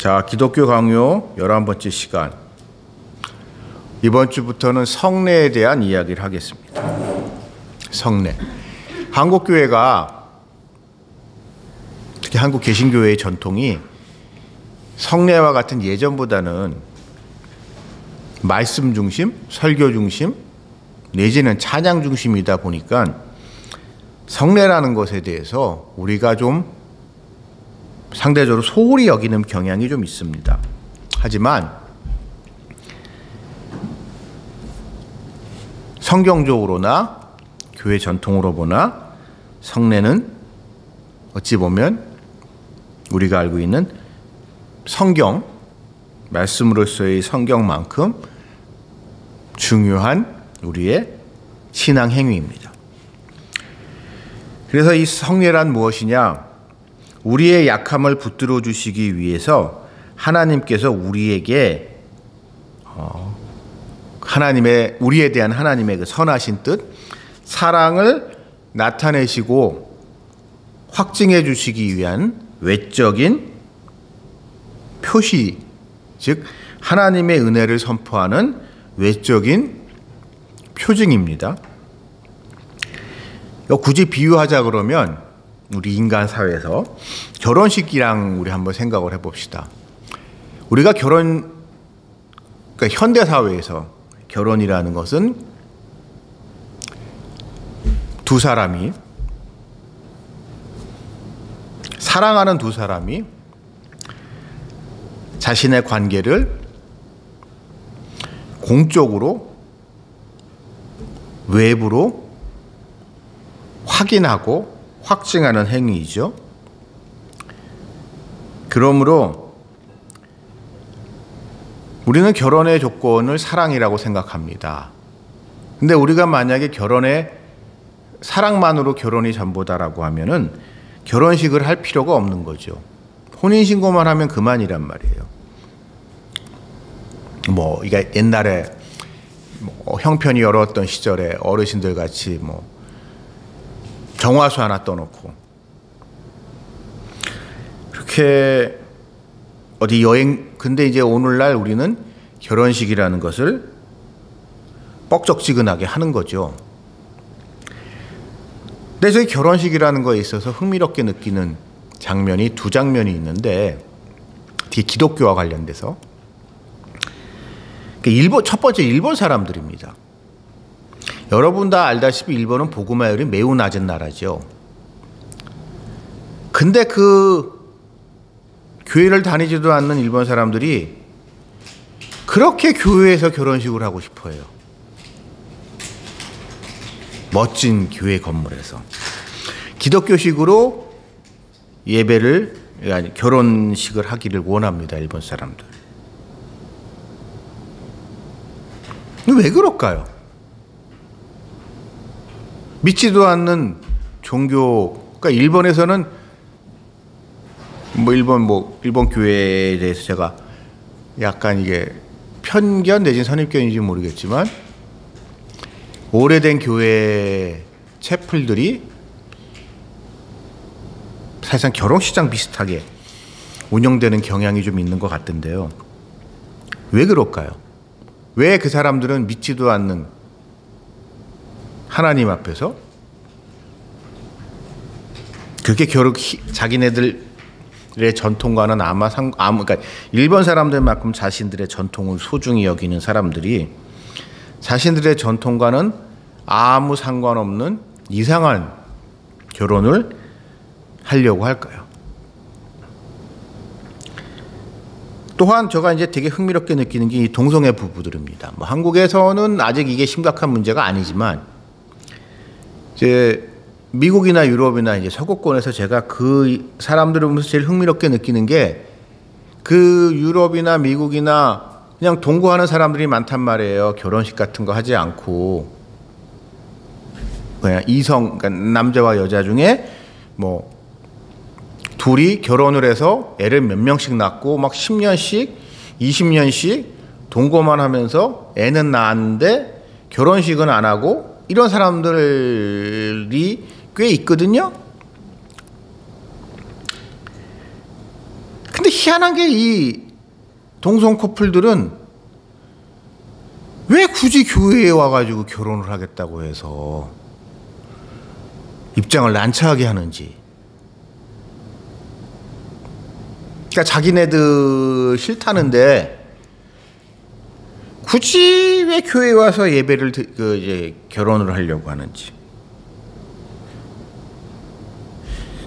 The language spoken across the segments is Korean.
자, 기독교 강요 11번째 시간. 이번 주부터는 성례에 대한 이야기를 하겠습니다. 성례. 한국교회가, 특히 한국 개신교회의 전통이 성례와 같은 예전보다는 말씀 중심, 설교 중심, 내지는 찬양 중심이다 보니까 성례라는 것에 대해서 우리가 좀 상대적으로 소홀히 여기는 경향이 좀 있습니다. 하지만 성경적으로나 교회 전통으로 보나 성례는 어찌 보면 우리가 알고 있는 성경, 말씀으로서의 성경만큼 중요한 우리의 신앙 행위입니다. 그래서 이 성례란 무엇이냐? 우리의 약함을 붙들어 주시기 위해서 하나님께서 우리에게 우리에 대한 하나님의 그 선하신 뜻, 사랑을 나타내시고 확증해 주시기 위한 외적인 표시, 즉 하나님의 은혜를 선포하는 외적인 표징입니다. 굳이 비유하자 그러면 우리 인간 사회에서 결혼식이랑 우리 한번 생각을 해봅시다. 우리가 그러니까 현대 사회에서 결혼이라는 것은 두 사람이, 사랑하는 두 사람이 자신의 관계를 공적으로, 외부로 확인하고 확증하는 행위이죠. 그러므로 우리는 결혼의 조건을 사랑이라고 생각합니다. 근데 우리가 만약에 사랑만으로 결혼이 전부다라고 하면은 결혼식을 할 필요가 없는 거죠. 혼인신고만 하면 그만이란 말이에요. 이게 옛날에 형편이 어려웠던 시절에 어르신들 같이 정화수 하나 떠놓고 그렇게 어디 근데 이제 오늘날 우리는 결혼식이라는 것을 뻑적지근하게 하는 거죠. 근데 저희 결혼식이라는 거에 있어서 흥미롭게 느끼는 장면이 두 장면이 있는데, 뒤에 기독교와 관련돼서. 첫 번째 일본 사람들입니다. 여러분 다 알다시피 일본은 복음화율이 매우 낮은 나라죠. 근데 그 교회를 다니지도 않는 일본 사람들이 그렇게 교회에서 결혼식을 하고 싶어 해요. 멋진 교회 건물에서. 기독교식으로 결혼식을 하기를 원합니다, 일본 사람들. 왜 그럴까요? 믿지도 않는 그러니까 일본에서는 일본 교회에 대해서 제가 약간 이게 편견 내지는 선입견인지 모르겠지만, 오래된 교회 채플들이 사실상 결혼식장 비슷하게 운영되는 경향이 좀 있는 것 같던데요. 왜 그럴까요? 왜 그 사람들은 믿지도 않는 하나님 앞에서 그렇게 자기네들의 전통과는 그러니까 일본 사람들만큼 자신들의 전통을 소중히 여기는 사람들이 자신들의 전통과는 아무 상관없는 이상한 결혼을 하려고 할까요? 또한 제가 이제 되게 흥미롭게 느끼는 게 이 동성애 부부들입니다. 한국에서는 아직 이게 심각한 문제가 아니지만, 이제 미국이나 유럽이나 이제 서구권에서 제가 그 사람들을 보면서 제일 흥미롭게 느끼는 게, 그 유럽이나 미국이나 그냥 동거하는 사람들이 많단 말이에요. 결혼식 같은 거 하지 않고 그냥 그러니까 남자와 여자 중에 둘이 결혼을 해서 애를 몇 명씩 낳고 10년씩 20년씩 동거만 하면서 애는 낳았는데 결혼식은 안 하고 이런 사람들이 꽤 있거든요. 근데 희한한 게 이 동성 커플들은 왜 굳이 교회에 와가지고 결혼을 하겠다고 해서 입장을 난처하게 하는지. 그러니까 자기네들 싫다는데 굳이 왜 교회에 와서 예배를 이제 결혼을 하려고 하는지.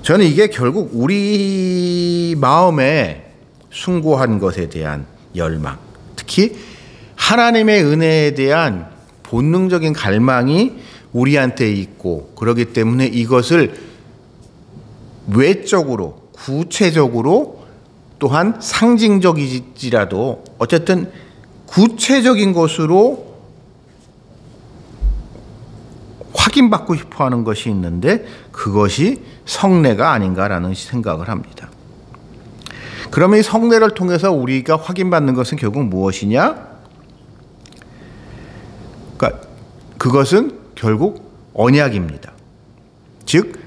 저는 이게 결국 우리 마음에 숭고한 것에 대한 열망, 특히 하나님의 은혜에 대한 본능적인 갈망이 우리한테 있고, 그렇기 때문에 이것을 외적으로, 구체적으로, 또한 상징적이지라도 어쨌든 구체적인 것으로 확인받고 싶어 하는 것이 있는데, 그것이 성례가 아닌가라는 생각을 합니다. 그러면 이 성례를 통해서 우리가 확인받는 것은 결국 무엇이냐? 그러니까 그것은 결국 언약입니다. 즉,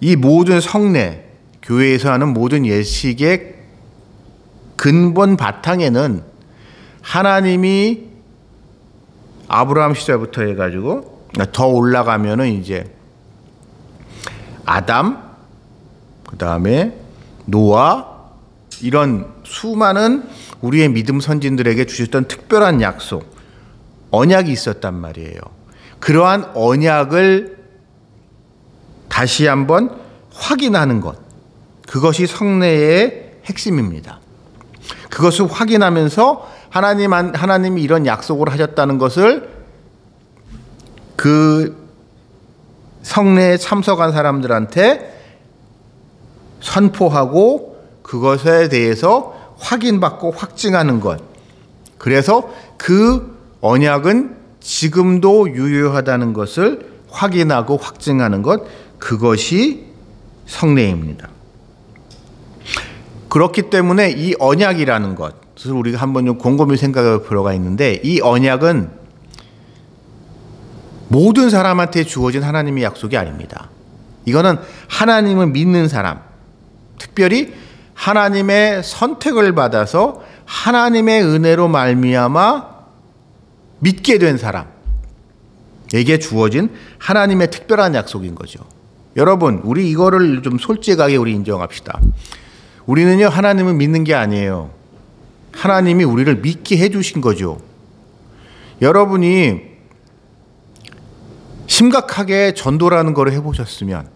이 모든 성례, 교회에서 하는 모든 예식의 근본 바탕에는 하나님이 아브라함 시절부터 해가지고 더 올라가면은 이제 아담, 그 다음에 노아, 이런 수많은 우리의 믿음 선진들에게 주셨던 특별한 약속, 언약이 있었단 말이에요. 그러한 언약을 다시 한번 확인하는 것, 그것이 성례의 핵심입니다. 그것을 확인하면서 하나님이 이런 약속을 하셨다는 것을 그 성례에 참석한 사람들한테 선포하고 그것에 대해서 확인받고 확증하는 것. 그래서 그 언약은 지금도 유효하다는 것을 확인하고 확증하는 것, 그것이 성례입니다. 그렇기 때문에 이 언약이라는 것을 우리가 한번 좀 곰곰이 생각해 볼 필요가 있는데, 이 언약은 모든 사람한테 주어진 하나님의 약속이 아닙니다. 이거는 하나님을 믿는 사람, 특별히 하나님의 선택을 받아서 하나님의 은혜로 말미암아 믿게 된 사람에게 주어진 하나님의 특별한 약속인 거죠. 여러분, 우리 이거를 좀 솔직하게 우리 인정합시다. 우리는요, 하나님을 믿는 게 아니에요. 하나님이 우리를 믿게 해주신 거죠. 여러분이 심각하게 전도라는 걸 해보셨으면,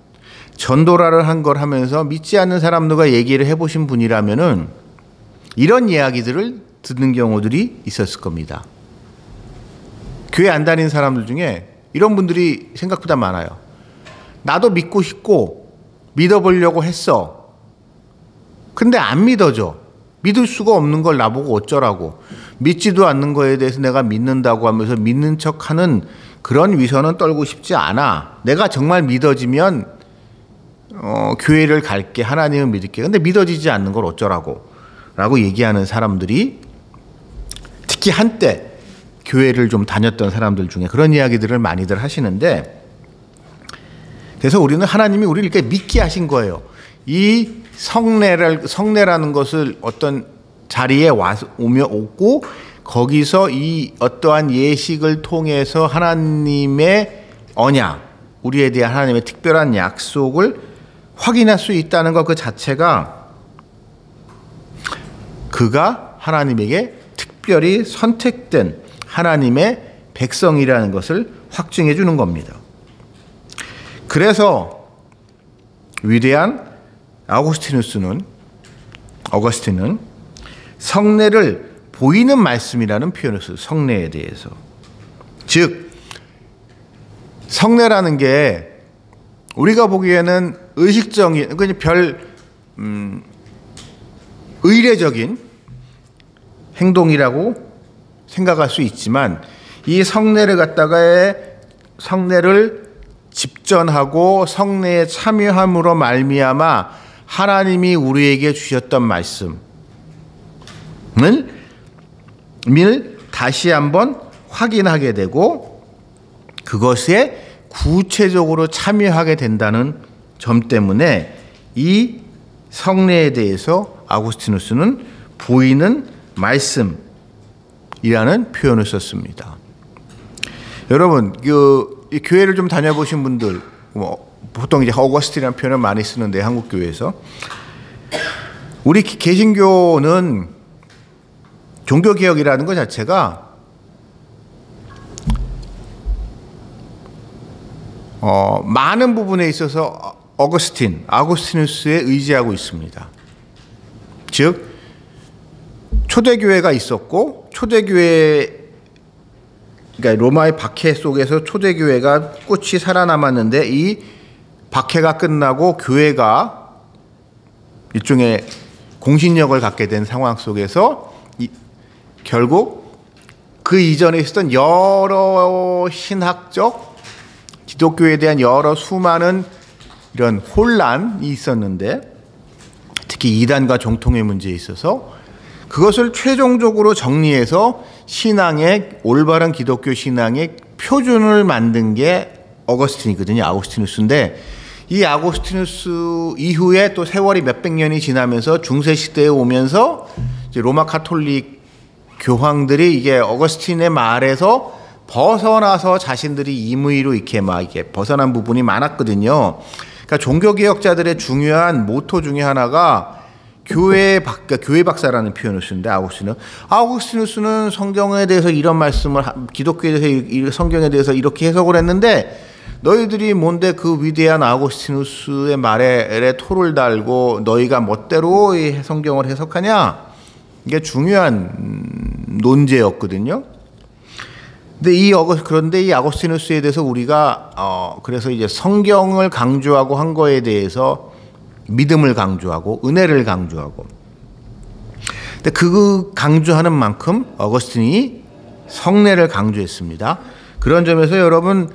전도라를 한 걸 하면서 믿지 않는 사람들과 얘기를 해보신 분이라면은 이런 이야기들을 듣는 경우들이 있었을 겁니다. 교회 안 다니는 사람들 중에 이런 분들이 생각보다 많아요. 나도 믿고 싶고 믿어보려고 했어. 근데 안 믿어져. 믿을 수가 없는 걸 나보고 어쩌라고. 믿지도 않는 거에 대해서 내가 믿는다고 하면서 믿는 척하는 그런 위선은 떨고 싶지 않아. 내가 정말 믿어지면 교회를 갈게, 하나님을 믿을게. 근데 믿어지지 않는 걸 어쩌라고 라고 얘기하는 사람들이, 특히 한때 교회를 좀 다녔던 사람들 중에 그런 이야기들을 많이들 하시는데, 그래서 우리는 하나님이 우리를 이렇게 믿게 하신 거예요. 이 성례라는 것을 어떤 자리에 오고 거기서 이 어떠한 예식을 통해서 하나님의 언약, 우리에 대한 하나님의 특별한 약속을 확인할 수 있다는 것 그 자체가 그가 하나님에게 특별히 선택된 하나님의 백성이라는 것을 확증해 주는 겁니다. 그래서 위대한 어거스틴은 성례를 보이는 말씀이라는 표현을 써요. 성례에 대해서. 즉, 성례라는 게 우리가 보기에는 의식적인, 의례적인 행동이라고 생각할 수 있지만, 이 성례를 성례를 집전하고 성례에 참여함으로 말미암아 하나님이 우리에게 주셨던 말씀을 다시 한번 확인하게 되고 그것에 구체적으로 참여하게 된다는 점 때문에 이 성례에 대해서 아구스티누스는 보이는 말씀이라는 표현을 썼습니다. 여러분, 이 교회를 좀 다녀보신 분들, 보통 이제 어거스틴이라는 표현을 많이 쓰는데 한국 교회에서 우리 개신교는 종교 개혁이라는 것 자체가 많은 부분에 있어서 아구스티누스에 의지하고 있습니다. 즉 초대교회가 있었고 그러니까 로마의 박해 속에서 초대교회가 꽃이 살아남았는데 이 박해가 끝나고 교회가 일종의 공신력을 갖게 된 상황 속에서 결국 그 이전에 있었던 여러 신학적 기독교에 대한 여러 수많은 이런 혼란이 있었는데 특히 이단과 정통의 문제에 있어서 그것을 최종적으로 정리해서 신앙의 올바른 기독교 신앙의 표준을 만든 게 어거스틴이거든요. 아구스티누스인데 이 아구스티누스 이후에 또 세월이 몇백 년이 지나면서 중세 시대에 오면서 이제 로마 카톨릭 교황들이 이게 어거스틴의 말에서 벗어나서 자신들이 임의로 이렇게 벗어난 부분이 많았거든요. 그러니까 종교개혁자들의 중요한 모토 중에 하나가 교회 박사라는 표현을 쓰는데 아구스티누스는 성경에 대해서 이런 말씀을 기독교에 대해서 성경에 대해서 이렇게 해석을 했는데 너희들이 뭔데 그 위대한 아구스티누스의 말에 토를 달고 너희가 멋대로 이 성경을 해석하냐? 이게 중요한 논제였거든요. 그런데 이 아구스티누스에 대해서 우리가 그래서 이제 성경을 강조하고 한 거에 대해서 믿음을 강조하고 은혜를 강조하고 근데 그 강조하는 만큼 어거스틴이 성례를 강조했습니다. 그런 점에서 여러분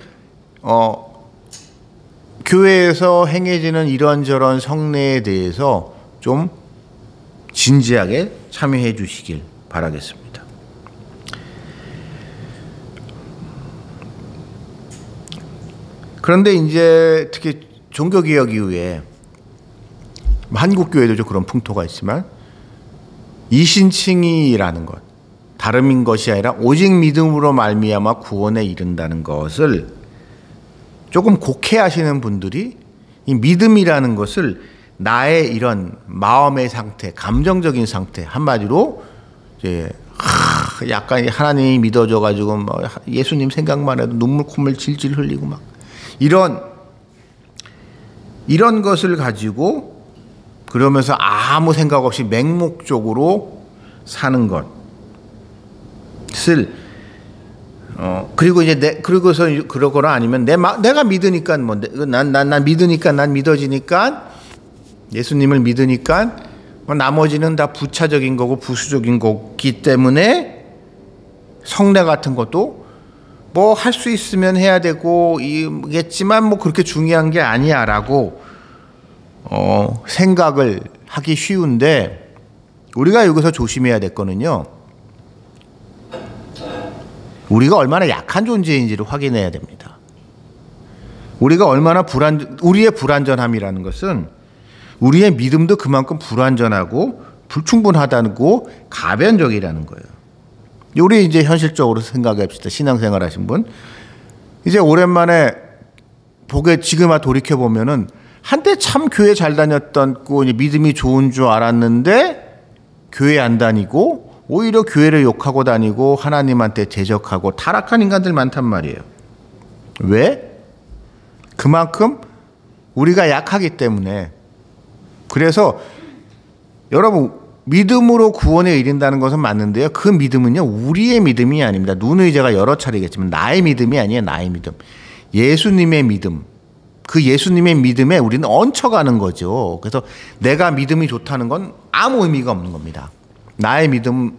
교회에서 행해지는 이런저런 성례에 대해서 좀 진지하게 참여해 주시길 바라겠습니다. 그런데 이제 특히 종교개혁 이후에 한국 교회도 그런 풍토가 있지만 이신칭의라는 것, 다름인 것이 아니라 오직 믿음으로 말미암아 구원에 이른다는 것을 조금 곡해하시는 분들이 이 믿음이라는 것을 나의 이런 마음의 상태, 감정적인 상태, 한마디로 이제 약간 하나님이 믿어져 가지고 뭐 예수님 생각만 해도 눈물 콧물 질질 흘리고 막 이런 것을 가지고 그러면서 아무 생각 없이 맹목적으로 사는 것을 그리고 이제 그러고서 그러거나 아니면 내가 믿으니까 난 믿으니까 난 믿어지니까 예수님을 믿으니까 나머지는 다 부차적인 거고 부수적인 거기 때문에 성례 같은 것도 뭐 할 수 있으면 해야 되고 이겠지만 뭐 그렇게 중요한 게 아니야라고 생각을 하기 쉬운데 우리가 여기서 조심해야 될 거는요. 우리가 얼마나 약한 존재인지를 확인해야 됩니다. 우리가 얼마나 우리의 불완전함이라는 것은 우리의 믿음도 그만큼 불완전하고 불충분하다고 가변적이라는 거예요. 우리 이제 현실적으로 생각해 봅시다. 신앙생활 하신 분. 이제 오랜만에 지금 돌이켜 보면은 한때 참 교회 잘 다녔던 믿음이 좋은 줄 알았는데 교회 안 다니고 오히려 교회를 욕하고 다니고 하나님한테 대적하고 타락한 인간들 많단 말이에요. 왜? 그만큼 우리가 약하기 때문에. 그래서 여러분 믿음으로 구원에 이른다는 것은 맞는데요. 그 믿음은요 우리의 믿음이 아닙니다. 눈의제가 여러 차례겠지만 나의 믿음이 아니에요. 나의 믿음. 예수님의 믿음. 그 예수님의 믿음에 우리는 얹혀가는 거죠. 그래서 내가 믿음이 좋다는 건 아무 의미가 없는 겁니다. 나의 믿음,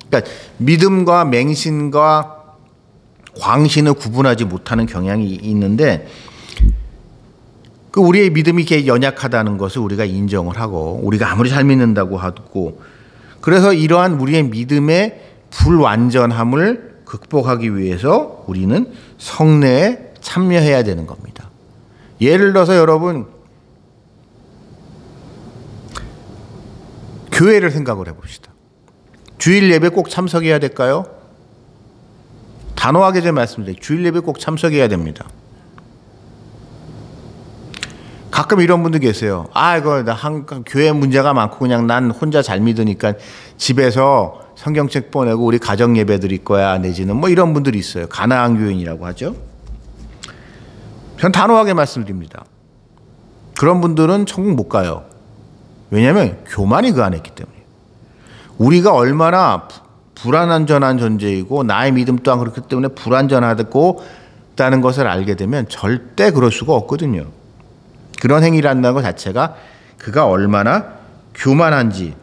그러니까 믿음과 맹신과 광신을 구분하지 못하는 경향이 있는데 그 우리의 믿음이 이렇게 연약하다는 것을 우리가 인정을 하고 우리가 아무리 잘 믿는다고 하고 그래서 이러한 우리의 믿음의 불완전함을 극복하기 위해서 우리는 성례에 참여해야 되는 겁니다. 예를 들어서 여러분 교회를 생각을 해봅시다. 주일 예배 꼭 참석해야 될까요? 단호하게 좀 말씀드릴게요. 주일 예배 꼭 참석해야 됩니다. 가끔 이런 분들 계세요. 이거 교회 문제가 많고 그냥 난 혼자 잘 믿으니까 집에서 성경책 보내고 우리 가정 예배 드릴 거야 내지는 뭐 이런 분들이 있어요. 가나안 교인이라고 하죠. 전 단호하게 말씀드립니다. 그런 분들은 천국 못 가요. 왜냐하면 교만이 그 안에 있기 때문에. 우리가 얼마나 불안전한 존재이고 나의 믿음 또한 그렇기 때문에 불안전하다는 것을 알게 되면 절대 그럴 수가 없거든요. 그런 행위를 한다는 것 자체가 그가 얼마나 교만한지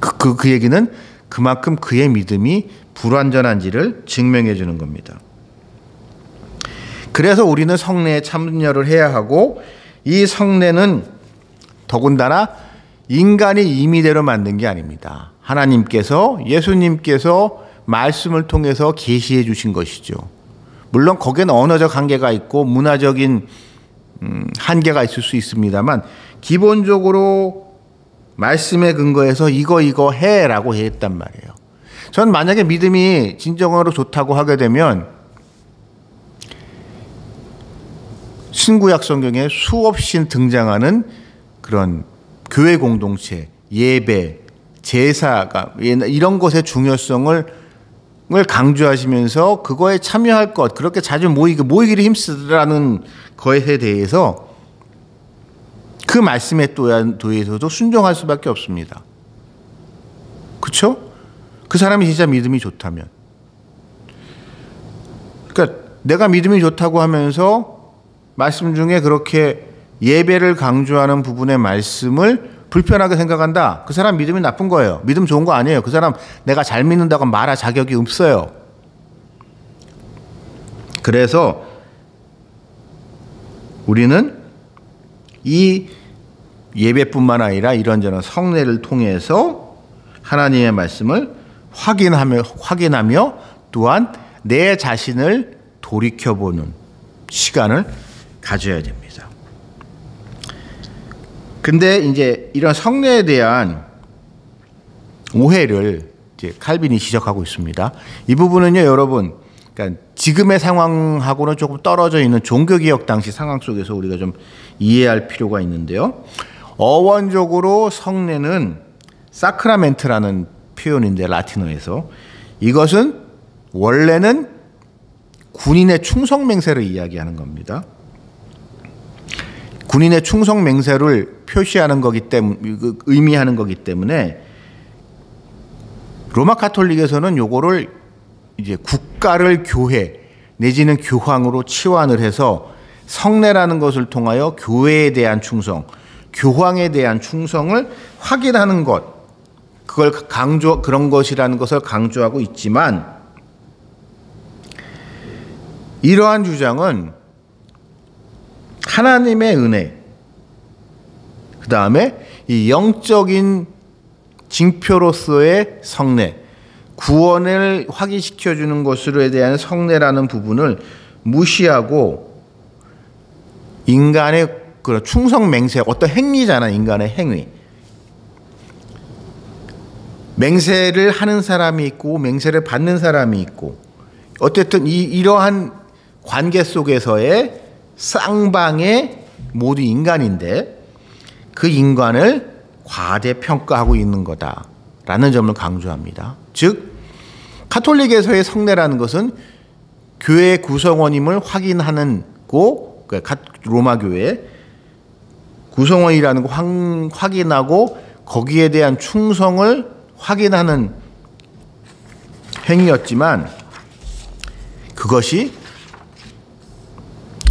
그 얘기는 그만큼 그의 믿음이 불완전한지를 증명해 주는 겁니다. 그래서 우리는 성례에 참여를 해야 하고 이 성례는 더군다나 인간이 임의대로 만든 게 아닙니다. 하나님께서 예수님께서 말씀을 통해서 계시해 주신 것이죠. 물론 거기에는 언어적 한계가 있고 문화적인 한계가 있을 수 있습니다만 기본적으로 말씀에 근거해서 이거 해라고 했단 말이에요. 전 만약에 믿음이 진정으로 좋다고 하게 되면 신구약 성경에 수없이 등장하는 그런 교회 공동체, 예배, 제사가 이런 것의 중요성을 강조하시면서 그거에 참여할 것, 그렇게 자주 모이기를 힘쓰라는 것에 대해서 그 말씀에 대해서도 순종할 수밖에 없습니다. 그렇죠? 그 사람이 진짜 믿음이 좋다면. 그러니까 내가 믿음이 좋다고 하면서 말씀 중에 그렇게 예배를 강조하는 부분의 말씀을 불편하게 생각한다. 그 사람 믿음이 나쁜 거예요. 믿음 좋은 거 아니에요. 그 사람 내가 잘 믿는다고 말할 자격이 없어요. 그래서 우리는 이 예배뿐만 아니라 이런저런 성례를 통해서 하나님의 말씀을 확인하며 또한 내 자신을 돌이켜보는 시간을 가져야 됩니다. 근데 이제 이런 성례에 대한 오해를 이제 칼빈이 지적하고 있습니다. 이 부분은요, 여러분, 그러니까 지금의 상황하고는 조금 떨어져 있는 종교개혁 당시 상황 속에서 우리가 좀 이해할 필요가 있는데요. 어원적으로 성례는 사크라멘트라는 표현인데 라틴어에서 이것은 원래는 군인의 충성 맹세를 이야기하는 겁니다. 군인의 충성 맹세를 표시하는 거기 때문에 의미하는 거기 때문에 로마 가톨릭에서는 요거를 이제 국가를 교회 내지는 교황으로 치환을 해서 성례라는 것을 통하여 교회에 대한 충성, 교황에 대한 충성을 확인하는 것, 그런 것이라는 것을 강조하고 있지만 이러한 주장은 하나님의 은혜, 그 다음에 이 영적인 징표로서의 성례, 구원을 확인시켜주는 것으로에 대한 성례라는 부분을 무시하고 인간의 그런 충성 맹세, 어떤 행위잖아, 인간의 행위. 맹세를 하는 사람이 있고 맹세를 받는 사람이 있고 어쨌든 이러한 관계 속에서의 쌍방의 모두 인간인데 그 인간을 과대평가하고 있는 거다라는 점을 강조합니다. 즉 가톨릭에서의 성례라는 것은 교회 구성원임을 확인하는 고 로마 교회 구성원이라는 거 확인하고 거기에 대한 충성을 확인하는 행위였지만 그것이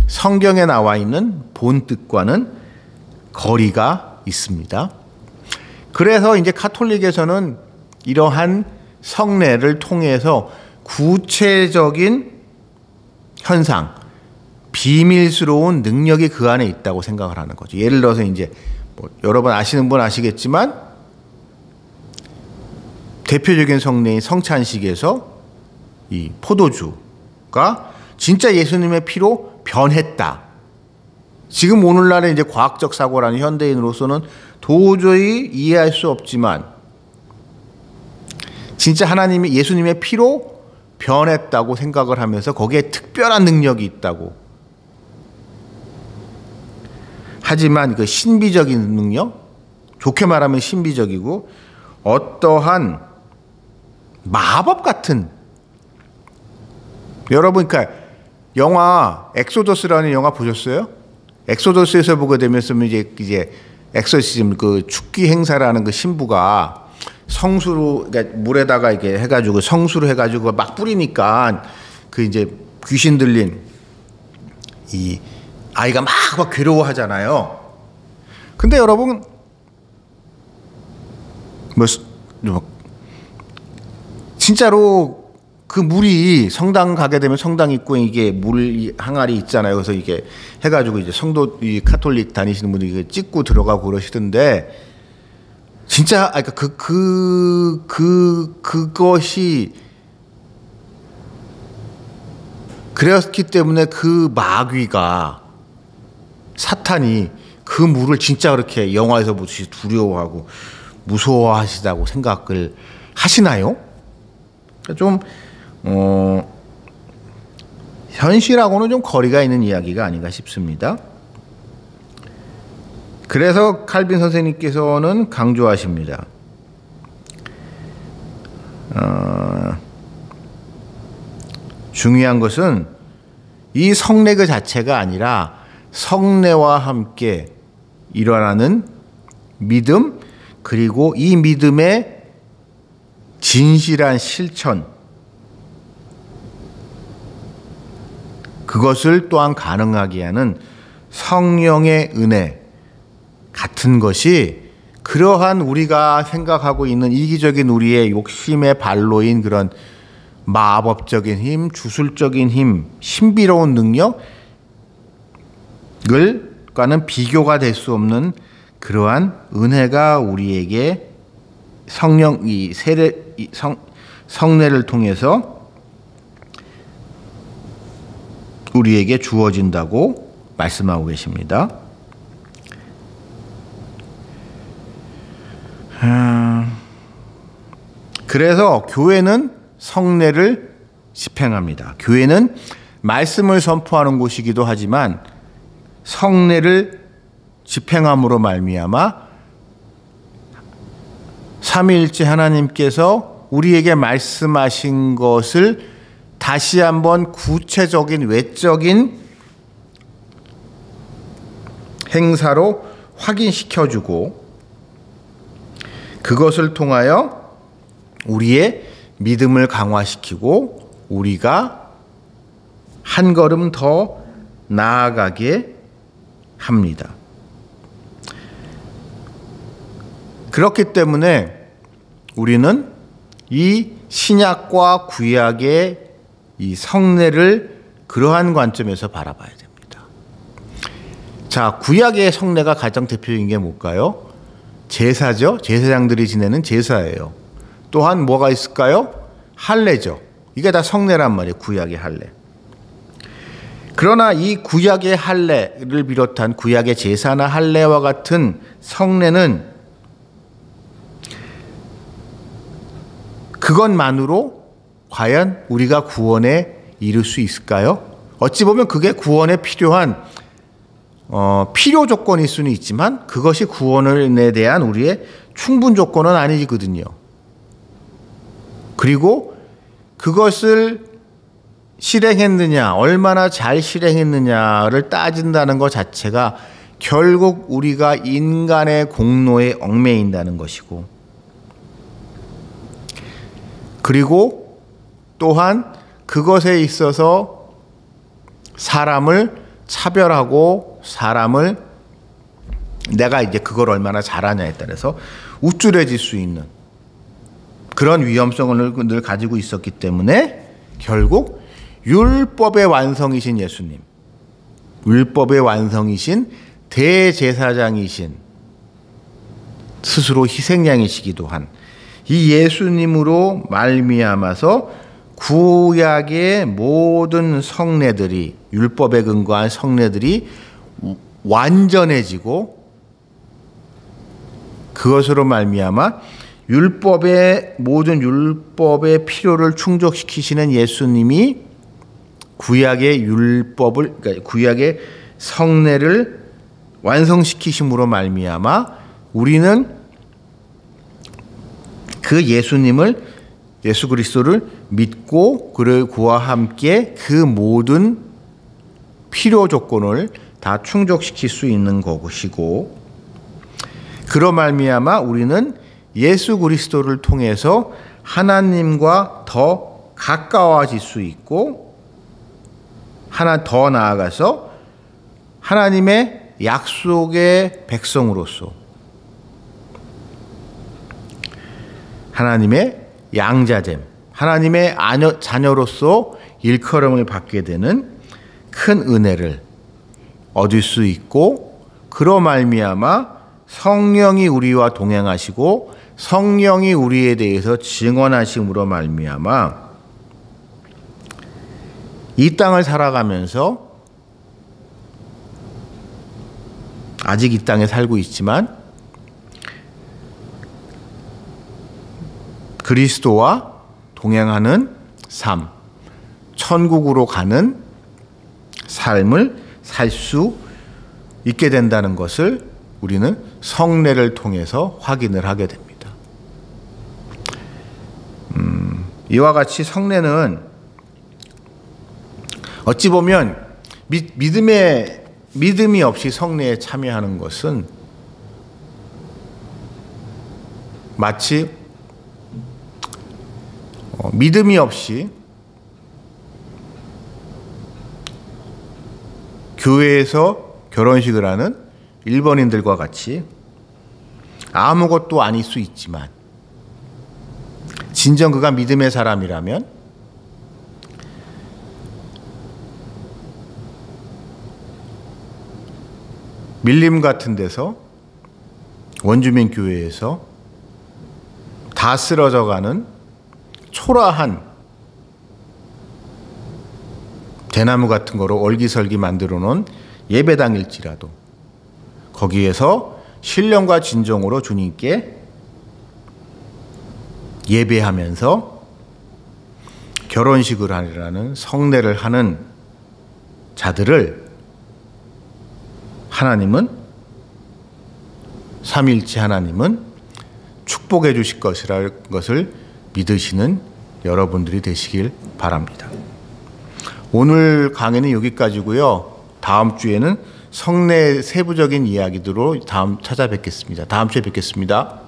성경에 나와 있는 본 뜻과는 거리가 있습니다. 그래서 이제 가톨릭에서는 이러한 성례를 통해서 구체적인 현상, 비밀스러운 능력이 그 안에 있다고 생각을 하는 거죠. 예를 들어서 이제 여러분 아시는 분 아시겠지만 대표적인 성례인 성찬식에서 이 포도주가 진짜 예수님의 피로 변했다. 지금 오늘날의 이제 과학적 사고라는 현대인으로서는 도저히 이해할 수 없지만 진짜 하나님이 예수님의 피로 변했다고 생각을 하면서 거기에 특별한 능력이 있다고. 하지만 그 신비적인 능력, 좋게 말하면 신비적이고 어떠한 마법 같은, 여러분 그러니까 영화 엑소더스라는 영화 보셨어요? 엑소더스에서 보게 되면서 이제 엑소시즘 그 축기 행사라는 그 신부가 성수로, 그러니까 물에다가 이렇게 해가지고 성수로 해가지고 막 뿌리니까 그 이제 귀신 들린 이 아이가 막 괴로워하잖아요. 근데 여러분 진짜로 그 물이 성당 가게 되면 성당 입구에 이게 물 항아리 있잖아요. 그래서 이게 해가지고 이제 성도 이 카톨릭 다니시는 분들이 찍고 들어가고 그러시던데 진짜 그것이 그랬기 때문에 그 마귀가 사탄이 그 물을 진짜 그렇게 영화에서 보듯이 두려워하고 무서워하시다고 생각을 하시나요? 좀 현실하고는 좀 거리가 있는 이야기가 아닌가 싶습니다. 그래서 칼빈 선생님께서는 강조하십니다. 중요한 것은 이 성례 그 자체가 아니라 성례와 함께 일어나는 믿음, 그리고 이 믿음의 진실한 실천, 그것을 또한 가능하게 하는 성령의 은혜 같은 것이 그러한 우리가 생각하고 있는 이기적인 우리의 욕심의 발로인 그런 마법적인 힘, 주술적인 힘, 신비로운 능력을과는 비교가 될 수 없는 그러한 은혜가 우리에게 성례를 통해서 우리에게 주어진다고 말씀하고 계십니다. 그래서 교회는 성례를 집행합니다. 교회는 말씀을 선포하는 곳이기도 하지만 성례를 집행함으로 말미암아 삼위일체 하나님께서 우리에게 말씀하신 것을 다시 한번 구체적인 외적인 행사로 확인시켜주고 그것을 통하여 우리의 믿음을 강화시키고 우리가 한 걸음 더 나아가게 합니다. 그렇기 때문에 우리는 이 신약과 구약의 이 성례를 그러한 관점에서 바라봐야 됩니다. 자, 구약의 성례가 가장 대표적인 게 뭘까요? 제사죠. 제사장들이 지내는 제사예요. 또한 뭐가 있을까요? 할례죠. 이게 다 성례란 말이에요. 구약의 할례. 그러나 이 구약의 할례를 비롯한 구약의 제사나 할례와 같은 성례는 그것만으로 과연 우리가 구원에 이를 수 있을까요? 어찌 보면 그게 구원에 필요한 필요 조건일 수는 있지만 그것이 구원에 대한 우리의 충분 조건은 아니거든요. 그리고 그것을 실행했느냐, 얼마나 잘 실행했느냐를 따진다는 것 자체가 결국 우리가 인간의 공로에 얽매인다는 것이고, 그리고 또한 그것에 있어서 사람을 차별하고 사람을 내가 이제 그걸 얼마나 잘하냐에 따라서 우쭐해질 수 있는 그런 위험성을 늘 가지고 있었기 때문에 결국 율법의 완성이신 예수님, 율법의 완성이신 대제사장이신 스스로 희생양이시기도 한 이 예수님으로 말미암아서 구약의 모든 성례들이, 율법에 근거한 성례들이 완전해지고 그것으로 말미암아 모든 율법의 필요를 충족시키시는 예수님이 구약의 그러니까 구약의 성례를 완성시키심으로 말미암아 우리는 그 예수 그리스도를 믿고 그와 함께 그 모든 필요 조건을 다 충족시킬 수 있는 것이고, 그로 말미암아 우리는 예수 그리스도를 통해서 하나님과 더 가까워질 수 있고, 하나 더 나아가서 하나님의 약속의 백성으로서 하나님의 양자됨, 하나님의 자녀로서 일컬음을 받게 되는 큰 은혜를 얻을 수 있고, 그로 말미암아 성령이 우리와 동행하시고 성령이 우리에 대해서 증언하심으로 말미암아 이 땅을 살아가면서 아직 이 땅에 살고 있지만 그리스도와 동행하는 삶, 천국으로 가는 삶을 살 수 있게 된다는 것을 우리는 성례를 통해서 확인을 하게 됩니다. 이와 같이 성례는 어찌 보면 믿음이 없이 성례에 참여하는 것은 마치 믿음이 없이 교회에서 결혼식을 하는 일본인들과 같이 아무것도 아닐 수 있지만 진정 그가 믿음의 사람이라면 밀림 같은 데서 원주민 교회에서 다 쓰러져가는 초라한 대나무 같은 거로 얼기설기 만들어 놓은 예배당일지라도 거기에서 신령과 진정으로 주님께 예배하면서 결혼식을 하라는 성례를 하는 자들을 하나님은, 삼위일체 하나님은 축복해 주실 것이라는 것을 믿으시는 여러분들이 되시길 바랍니다. 오늘 강의는 여기까지고요. 다음 주에는 성례 세부적인 이야기들로 찾아뵙겠습니다. 다음 주에 뵙겠습니다.